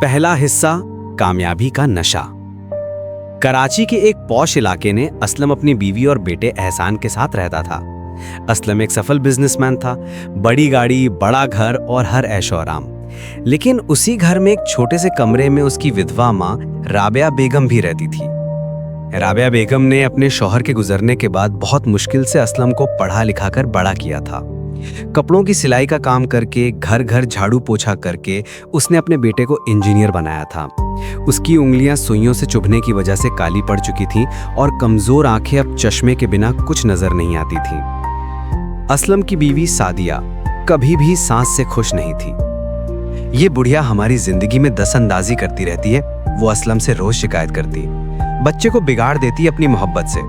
पहला हिस्सा, कामयाबी का नशा। कराची के एक पॉश इलाके ने असलम अपनी बीवी और बेटे एहसान के साथ रहता था। असलम एक सफल बिजनेसमैन था, बड़ी गाड़ी, बड़ा घर और हर ऐशो आराम। लेकिन उसी घर में एक छोटे से कमरे में उसकी विधवा माँ राबिया बेगम भी रहती थी। राबिया बेगम ने अपने शौहर के गुजरने के बाद बहुत मुश्किल से असलम को पढ़ा लिखा कर बड़ा किया था। कपड़ों की सिलाई का काम करके, घर घर झाड़ू पोछा करके उसने अपने बेटे को इंजीनियर बनाया था। उसकी उंगलियां सुइयों से चुभने की वजह से काली पड़ चुकी थीं और कमजोर आंखें अब चश्मे के बिना कुछ नजर नहीं आती थीं। असलम की बीवी सादिया कभी भी सांस से खुश नहीं थी। ये बुढ़िया हमारी जिंदगी में दस्तंदाजी करती रहती है, वो असलम से रोज शिकायत करती। बच्चे को बिगाड़ देती अपनी मोहब्बत से,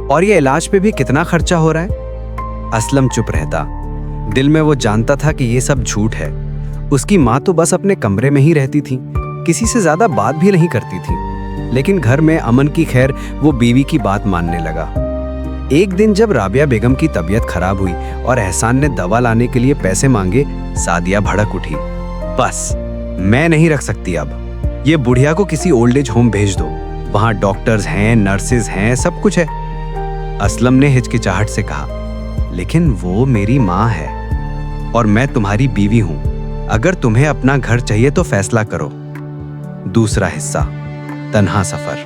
और ये इलाज पे भी कितना खर्चा हो रहा है। असलम चुप रहता। दिल में वो जानता था कि ये सब झूठ है। उसकी माँ तो बस अपने कमरे में ही रहती थी, किसी से ज्यादा बात भी नहीं करती थी। लेकिन घर में अमन की खैर वो बीवी की बात मानने लगा। एक दिन जब राबिया बेगम की तबीयत खराब हुई और एहसान ने दवा लाने के लिए पैसे मांगे, सादिया भड़क उठी। बस मैं नहीं रख सकती अब, ये बुढ़िया को किसी ओल्ड एज होम भेज दो, वहां डॉक्टर्स हैं, नर्सेज हैं, सब कुछ है। असलम ने हिचकिचाहट से कहा, लेकिन वो मेरी माँ है और मैं तुम्हारी बीवी हूं। अगर तुम्हें अपना घर चाहिए तो फैसला करो। दूसरा हिस्सा, तन्हा सफर।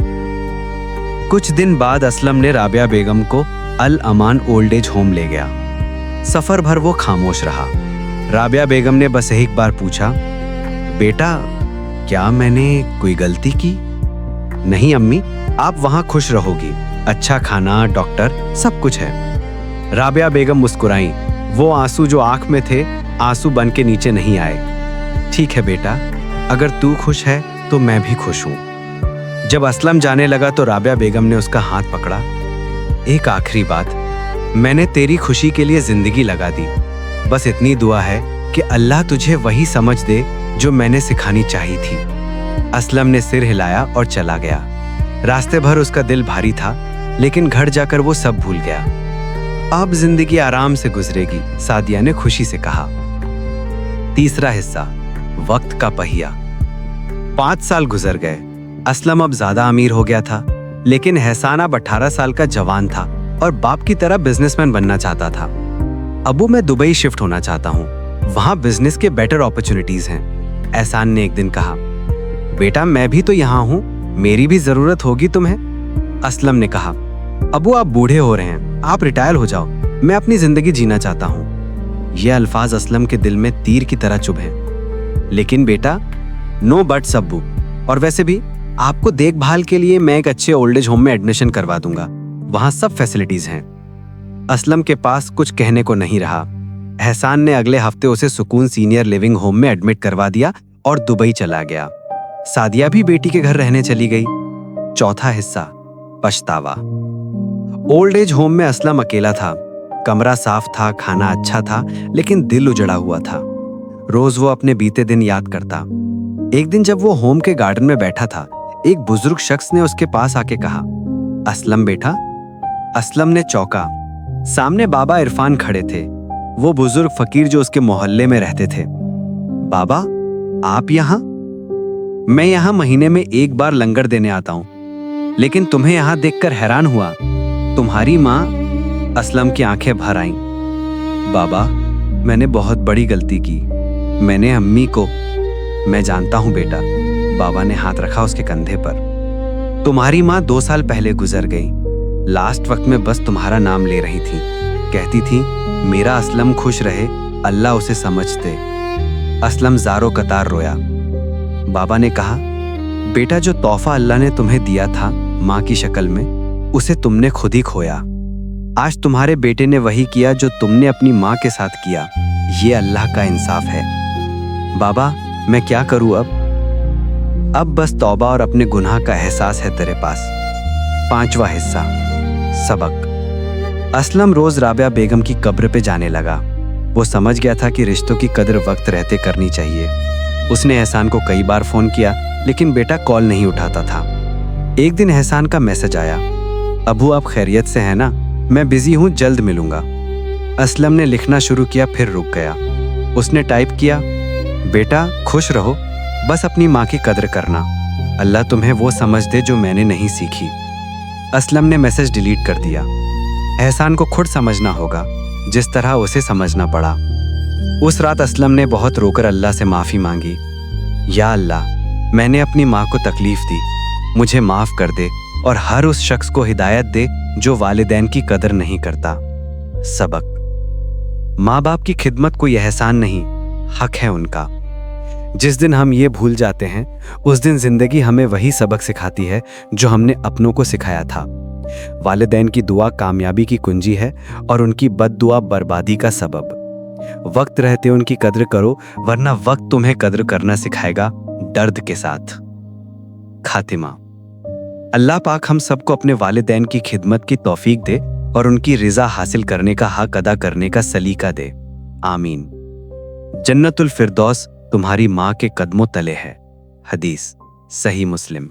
कुछ दिन बाद असलम ने राबिया बेगम को अल अमान ओल्ड एज होम ले गया। सफर भर वो खामोश रहा। राबिया बेगम ने बस एक बार पूछा, बेटा क्या मैंने कोई गलती की? नहीं अम्मी, आप वहां खुश रहोगी, अच्छा खाना, डॉक्टर, सब कुछ है। राबिया बेगम मुस्कुराई। वो आंसू जो आंख में थे, आंसू बन के नीचे नहीं आए। ठीक है बेटा, अगर तू खुश है तो मैं भी खुश हूं। जब असलम जाने लगा तो राबिया बेगम ने उसका हाथ पकड़ा। एक आखिरी बात, मैंने तेरी खुशी के लिए जिंदगी लगा दी। बस इतनी दुआ है कि अल्लाह तुझे वही समझ दे जो मैंने सिखानी चाहिए थी। असलम ने सिर हिलाया और चला गया। रास्ते भर उसका दिल भारी था, लेकिन घर जाकर वो सब भूल गया। अब जिंदगी आराम से गुजरेगी, सादिया ने खुशी से कहा। तीसरा हिस्सा, वक्त का पहिया। 5 साल गुजर गए। असलम अब ज्यादा अमीर हो गया था, लेकिन एहसान अब 18 साल का जवान था और बाप की तरह बिजनेसमैन बनना चाहता था। अबू, मैं दुबई शिफ्ट होना चाहता हूँ, वहां बिजनेस के बेटर अपॉर्चुनिटीज हैं। एहसान ने एक दिन कहा। बेटा मैं भी तो यहाँ हूँ, मेरी भी जरूरत होगी तुम्हें। असलम ने कहा, अबू आप बूढ़े हो रहे हैं, आप रिटायर हो जाओ, मैं अपनी जिंदगी जीना चाहता हूँ। ये अल्फाज असलम के दिल में तीर की तरह चुभे। लेकिन बेटा, नो बट्स अब्बू, और वैसे भी आपको देखभाल के लिए मैं एक अच्छे ओल्ड एज होम में एडमिशन करवा दूंगा, वहां सब फैसिलिटीज हैं। असलम के पास कुछ कहने को नहीं रहा। एहसान ने अगले हफ्ते उसे सुकून सीनियर लिविंग होम में एडमिट करवा दिया और दुबई चला गया। सादिया भी बेटी के घर रहने चली गई। चौथा हिस्सा, पछतावा। ओल्ड एज होम में असलम अकेला था। कमरा साफ था, खाना अच्छा था, लेकिन दिल उजड़ा हुआ था। रोज वो अपने बीते दिन याद करता। एक दिन जब वो होम के गार्डन में बैठा था, एक बुजुर्ग शख्स ने उसके पास आके कहा, असलम बेटा। असलम ने चौंका। सामने बाबा इरफान खड़े थे, वो बुजुर्ग फकीर जो उसके मोहल्ले में रहते थे। बाबा आप यहाँ? मैं यहाँ महीने में एक बार लंगर देने आता हूँ, लेकिन तुम्हें यहाँ देखकर हैरान हुआ। तुम्हारी माँ। असलम की आंखें भर आईं। बाबा मैंने बहुत बड़ी गलती की, मैंने अम्मी को। मैं जानता हूँ बेटा, बाबा ने हाथ रखा उसके कंधे पर। तुम्हारी माँ 2 साल पहले गुजर गई। लास्ट वक्त में बस तुम्हारा नाम ले रही थी, कहती थी मेरा असलम खुश रहे, अल्लाह उसे समझ दे। असलम ज़ारो कतार रोया। बाबा ने कहा, बेटा जो तोहफा अल्लाह ने तुम्हें दिया था माँ की शक्ल में, उसे तुमने खुद ही खोया। आज तुम्हारे बेटे ने वही किया जो तुमने अपनी माँ के साथ किया। ये अल्लाह का इंसाफ है। बाबा मैं क्या करूं अब बस तौबा और अपने गुनाह का एहसास है तेरे पास। 5वां हिस्सा, सबक। असलम रोज राबिया बेगम की कब्र पे जाने लगा। वो समझ गया था कि रिश्तों की कदर वक्त रहते करनी चाहिए। उसने एहसान को कई बार फोन किया, लेकिन बेटा कॉल नहीं उठाता था। एक दिन एहसान का मैसेज आया, अबू आप खैरियत से हैं ना? मैं बिजी हूँ, जल्द मिलूंगा। असलम ने लिखना शुरू किया, फिर रुक गया। उसने टाइप किया, बेटा खुश रहो, बस अपनी माँ की कदर करना। अल्लाह तुम्हें वो समझ दे जो मैंने नहीं सीखी। असलम ने मैसेज डिलीट कर दिया। एहसान को खुद समझना होगा जिस तरह उसे समझना पड़ा। उस रात असलम ने बहुत रोकर अल्लाह से माफ़ी मांगी। या अल्लाह, मैंने अपनी माँ को तकलीफ़ दी, मुझे माफ़ कर दे और हर उस शख्स को हिदायत दे जो वालिदैन की कदर नहीं करता। सबक: माँ बाप की खिदमत कोई एहसान नहीं, हक है उनका। जिस दिन हम ये भूल जाते हैं उस दिन जिंदगी हमें वही सबक सिखाती है जो हमने अपनों को सिखाया था। वालिदैन की दुआ कामयाबी की कुंजी है और उनकी बद्दुआ बर्बादी का सबब। वक्त रहते उनकी कद्र करो, वरना वक्त तुम्हें कद्र करना सिखाएगा, दर्द के साथ। खातिमा: अल्लाह पाक हम सबको अपने वालिदैन की खिदमत की तौफीक दे और उनकी रिजा हासिल करने का हक अदा करने का सलीका दे। आमीन। जन्नतुल फिरदौस तुम्हारी माँ के कदमों तले है। हदीस सही मुस्लिम।